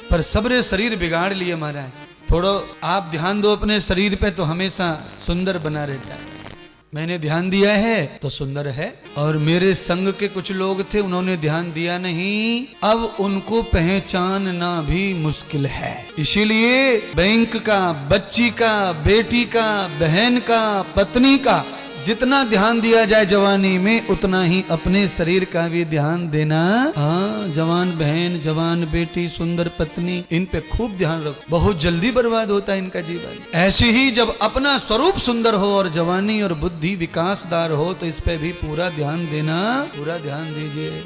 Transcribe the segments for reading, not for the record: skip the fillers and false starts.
पर सबरे शरीर बिगाड़ लिए महाराज। थोड़ा आप ध्यान दो अपने शरीर पे तो हमेशा सुंदर बना रहता है। मैंने ध्यान दिया है तो सुंदर है, और मेरे संग के कुछ लोग थे उन्होंने ध्यान दिया नहीं, अब उनको पहचानना भी मुश्किल है। इसीलिए बैंक का, बच्ची का, बेटी का, बहन का, पत्नी का जितना ध्यान दिया जाए जवानी में, उतना ही अपने शरीर का भी ध्यान देना। हाँ, जवान बहन, जवान बेटी, सुंदर पत्नी, इन पे खूब ध्यान रखो, बहुत जल्दी बर्बाद होता है इनका जीवन। ऐसे ही जब अपना स्वरूप सुंदर हो और जवानी और बुद्धि विकासदार हो तो इस पे भी पूरा ध्यान देना, पूरा ध्यान दीजिए।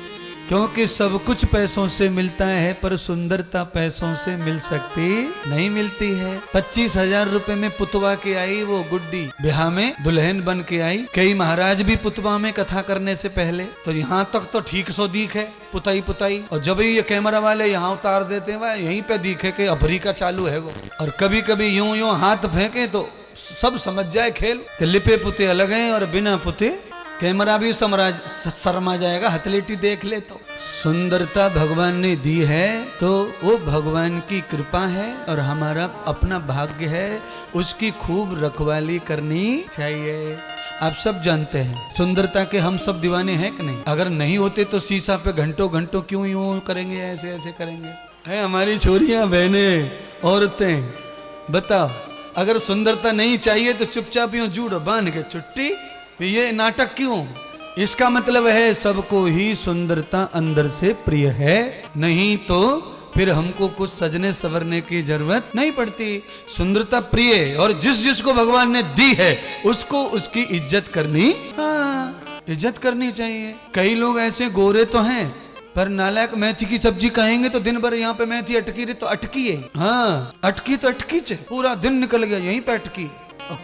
क्योंकि सब कुछ पैसों से मिलता है पर सुंदरता पैसों से मिल सकती नहीं मिलती है। 25,000 रुपए में पुतवा के आई वो गुड्डी, ब्याह में दुल्हन बन के आई। कई महाराज भी पुतवा में कथा करने से पहले तो यहाँ तक तो ठीक सो दीख है पुताई पुताई, और जब ये कैमरा वाले यहाँ उतार देते हैं यहीं पे दिखे कि अभरी का चालू है वो। और कभी कभी यूं यूं हाथ फेंके तो सब समझ जाए खेल कि लिपे पुते अलग हैं और बिना पुते। कैमरा भी शर्मा जाएगा, हथलेटी देख ले तो। सुंदरता भगवान ने दी है तो वो भगवान की कृपा है और हमारा अपना भाग्य है, उसकी खूब रखवाली करनी चाहिए। आप सब जानते हैं सुंदरता के हम सब दीवाने हैं कि नहीं? अगर नहीं होते तो शीशा पे घंटों घंटों क्यों यूं करेंगे, ऐसे ऐसे करेंगे? है हमारी छोरियां, बहनें, औरतें, बताओ अगर सुंदरता नहीं चाहिए तो चुपचाप यूं जूड़ बांध के छुट्टी। ये नाटक क्यों? इसका मतलब है सबको ही सुंदरता अंदर से प्रिय है, नहीं तो फिर हमको कुछ सजने संवरने की जरूरत नहीं पड़ती। सुंदरता प्रिय, और जिस जिसको भगवान ने दी है उसको उसकी इज्जत करनी, हाँ इज्जत करनी चाहिए। कई लोग ऐसे गोरे तो हैं पर नालायक मेथी की सब्जी कहेंगे तो दिन भर यहाँ पे मेथी अटकी रही तो अटकी है, हाँ अटकी तो अटकी चे, पूरा दिन निकल गया यहीं पे अटकी।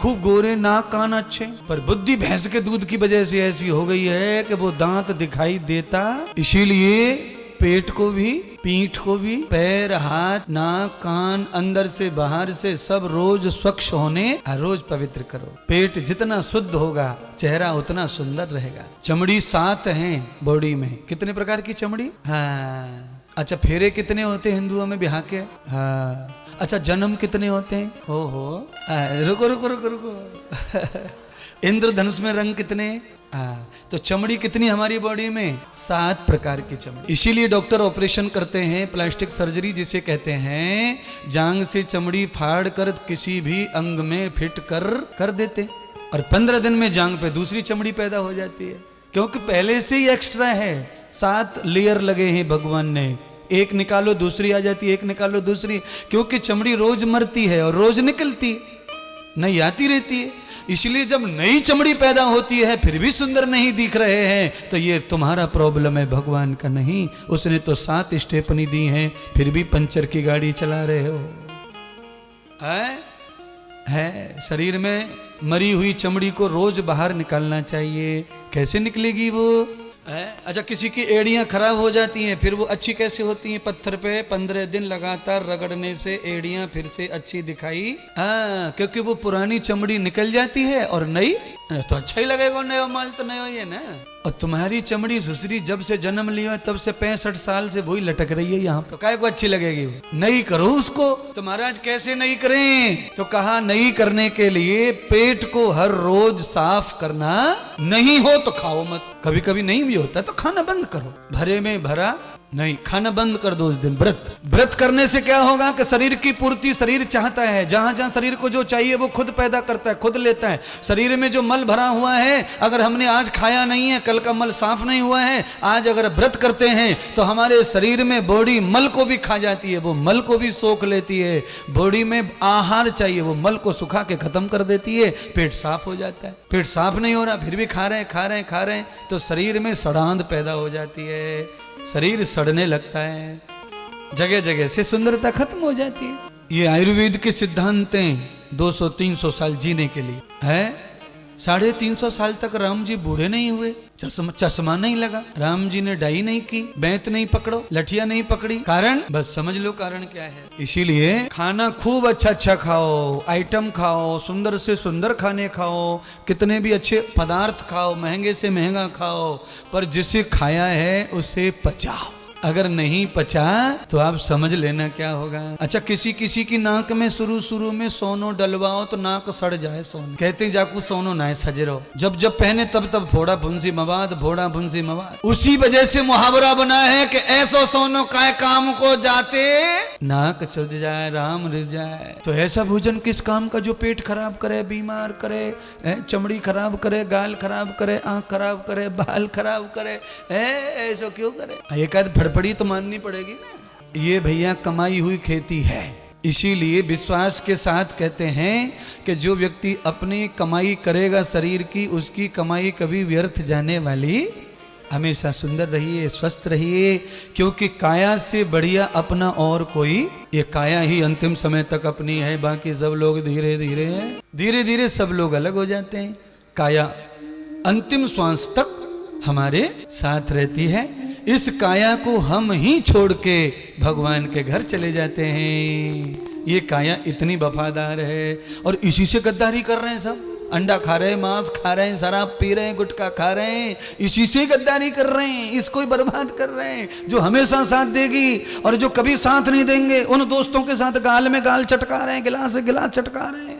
खूब गोरे, नाक कान अच्छे, पर बुद्धि भैंस के दूध की वजह से ऐसी हो गई है कि वो दांत दिखाई देता। इसीलिए पेट को भी, पीठ को भी, पैर, हाथ, नाक, कान, अंदर से बाहर से सब रोज स्वच्छ होने, रोज पवित्र करो। पेट जितना शुद्ध होगा चेहरा उतना सुंदर रहेगा। चमड़ी 7 है बॉडी में। कितने प्रकार की चमड़ी? हाँ। अच्छा, फेरे कितने होते हैं हिंदुओं में ब्याह के? हाँ। अच्छा, जन्म कितने होते हैं? हो रुको रुको रुको रुको इंद्रधनुष में रंग कितने? तो चमड़ी कितनी हमारी बॉडी में? 7 प्रकार की चमड़ी। इसीलिए डॉक्टर ऑपरेशन करते हैं, प्लास्टिक सर्जरी जिसे कहते हैं, जांग से चमड़ी फाड़ कर किसी भी अंग में फिट कर देते, और 15 दिन में जांग पे दूसरी चमड़ी पैदा हो जाती है, क्योंकि पहले से ही एक्स्ट्रा है। 7 लेयर लगे हैं भगवान ने, एक निकालो दूसरी आ जाती है, एक निकालो दूसरी, क्योंकि चमड़ी रोज मरती है और रोज निकलती, नई आती रहती है। इसलिए जब नई चमड़ी पैदा होती है फिर भी सुंदर नहीं दिख रहे हैं तो ये तुम्हारा प्रॉब्लम है, भगवान का नहीं। उसने तो 7 स्टेपनी दी हैं फिर भी पंचर की गाड़ी चला रहे हो। है शरीर में मरी हुई चमड़ी को रोज बाहर निकालना चाहिए। कैसे निकलेगी वो? अच्छा, किसी की एड़ियां खराब हो जाती हैं फिर वो अच्छी कैसे होती हैं? पत्थर पे 15 दिन लगातार रगड़ने से एड़ियां फिर से अच्छी दिखाई, क्योंकि वो पुरानी चमड़ी निकल जाती है और नई तो अच्छा ही लगेगा। नया माल तो नया ही है ना। और तुम्हारी चमड़ी सुसरी जब से जन्म लिया तब से 65 साल से वही लटक रही है यहाँ पे, काय को अच्छी लगेगी? नई करो उसको। तो महाराज कैसे नई करें? तो कहा नई करने के लिए पेट को हर रोज साफ करना, नहीं हो तो खाओ मत। कभी कभी नहीं भी होता तो खाना बंद करो, भरे में भरा नहीं, खाना बंद कर दो उस दिन। व्रत करने से क्या होगा कि शरीर की पूर्ति शरीर चाहता है, जहां जहां शरीर को जो चाहिए वो खुद पैदा करता है, खुद लेता है। शरीर में जो मल भरा हुआ है, अगर हमने आज खाया नहीं है, कल का मल साफ नहीं हुआ है, आज अगर व्रत करते हैं तो हमारे शरीर में बॉडी मल को भी खा जाती है, वो मल को भी सोख लेती है। बॉडी में आहार चाहिए, वो मल को सुखा के खत्म कर देती है, पेट साफ हो जाता है। पेट साफ नहीं हो रहा फिर भी खा रहे हैं तो शरीर में सड़ांध पैदा हो जाती है, शरीर सड़ने लगता है, जगह जगह से सुंदरता खत्म हो जाती है। ये आयुर्वेद के सिद्धांत हैं 200-300 साल जीने के लिए है। 350 साल तक राम जी बूढ़े नहीं हुए, चश्मा नहीं लगा, राम जी ने डाई नहीं की, बैंत नहीं पकड़ो, लठिया नहीं पकड़ी। कारण बस समझ लो कारण क्या है। इसीलिए खाना खूब अच्छा खाओ, आइटम खाओ, सुंदर से सुंदर खाने खाओ, कितने भी अच्छे पदार्थ खाओ, महंगे से महंगा खाओ, पर जिसे खाया है उसे पचाओ। अगर नहीं पचा तो आप समझ लेना क्या होगा। अच्छा, किसी किसी की नाक में शुरू में सोनो डलवाओ तो नाक सड़ जाए सोनो, कहते हैं जाकू सोनो ना सजे रहो, जब जब पहने तब तब फोड़ा फुंसी मवाद, फोड़ा फुंसी मवाद। उसी वजह से मुहावरा बना है कि ऐसो सोनो काय काम को जाते नाक चढ़ जाए राम रिझ जाए। तो ऐसा भोजन किस काम का जो पेट खराब करे, बीमार करे, चमड़ी खराब करे, गाल खराब करे, आंख खराब करे, बाल खराब करे, ऐसा क्यों करे? एक आध फड़फड़ी तो माननी पड़ेगी ना। ये भैया कमाई हुई खेती है, इसीलिए विश्वास के साथ कहते हैं कि जो व्यक्ति अपनी कमाई करेगा शरीर की, उसकी कमाई कभी व्यर्थ जाने वाली। हमेशा सुंदर रहिए, स्वस्थ रहिए, क्योंकि काया से बढ़िया अपना और कोई, ये काया ही अंतिम समय तक अपनी है, बाकी सब लोग धीरे धीरे सब लोग अलग हो जाते हैं। काया अंतिम श्वास तक हमारे साथ रहती है। इस काया को हम ही छोड़ के भगवान के घर चले जाते हैं। ये काया इतनी वफादार है और इसी से गद्दारी कर रहे हैं सब। अंडा खा रहे हैं, मांस खा रहे हैं, शराब पी रहे हैं, गुटखा खा रहे हैं, इसी से गद्दारी कर रहे हैं, इसको ही बर्बाद कर रहे हैं। जो हमेशा साथ देगी और जो कभी साथ नहीं देंगे, उन दोस्तों के साथ गाल में गाल चटका रहे हैं, गिलास से गिलास चटका रहे हैं।